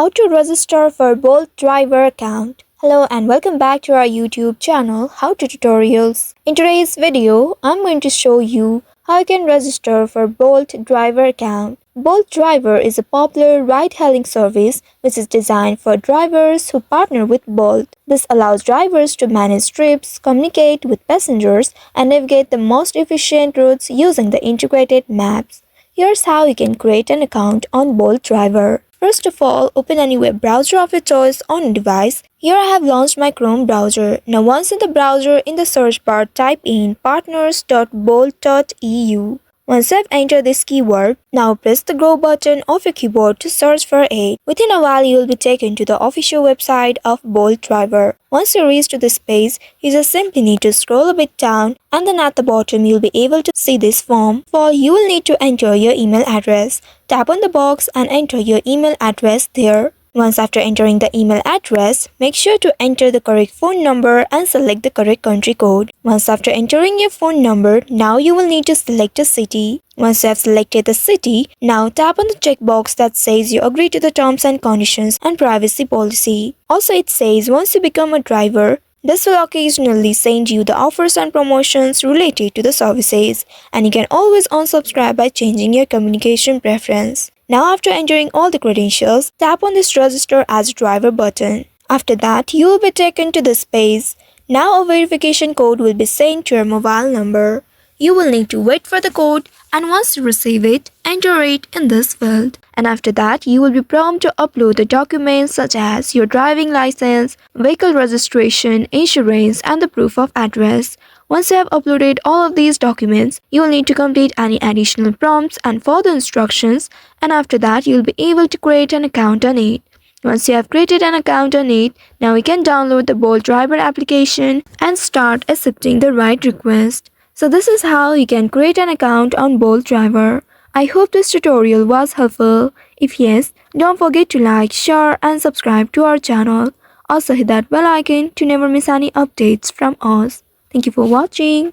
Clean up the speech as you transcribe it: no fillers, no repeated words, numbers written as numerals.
How to register for Bolt driver account. Hello and welcome back to our YouTube channel How to Tutorials. In today's video, I'm going to show you how you can register for Bolt driver account. Bolt Driver is a popular ride-hailing service which is designed for drivers who partner with Bolt. This allows drivers to manage trips, communicate with passengers, and navigate the most efficient routes using the integrated maps. Here's how you can create an account on Bolt Driver. First of all, open any web browser of your choice on a device. Here I have launched my Chrome browser. Now once in the browser, in the search bar type in partners.bolt.eu. Once I've entered this keyword, now press the Go button of your keyboard to search for it. Within a while, you will be taken to the official website of Bolt Driver. Once you reach to this page, you just simply need to scroll a bit down, and then at the bottom you'll be able to see this form. For you will need to enter your email address. Tap on the box and enter your email address there. Once after entering the email address, make sure to enter the correct phone number and select the correct country code. Once after entering your phone number, now you will need to select a city. Once you have selected the city, now tap on the checkbox that says you agree to the terms and conditions and privacy policy. Also it says once you become a driver, this will occasionally send you the offers and promotions related to the services, and you can always unsubscribe by changing your communication preference. Now after entering all the credentials, tap on this register as a driver button. After that, you will be taken to this page. Now a verification code will be sent to your mobile number. You will need to wait for the code, and once you receive it, enter it in this field. And after that, you will be prompted to upload the documents such as your driving license, vehicle registration, insurance, and the proof of address. Once you have uploaded all of these documents, you will need to complete any additional prompts and further instructions, and after that, you will be able to create an account on it. Once you have created an account on it, now you can download the Bolt Driver application and start accepting the ride request. So this is how you can create an account on Bolt Driver. I hope this tutorial was helpful. If yes, don't forget to like, share and subscribe to our channel. Also hit that bell icon to never miss any updates from us. Thank you for watching.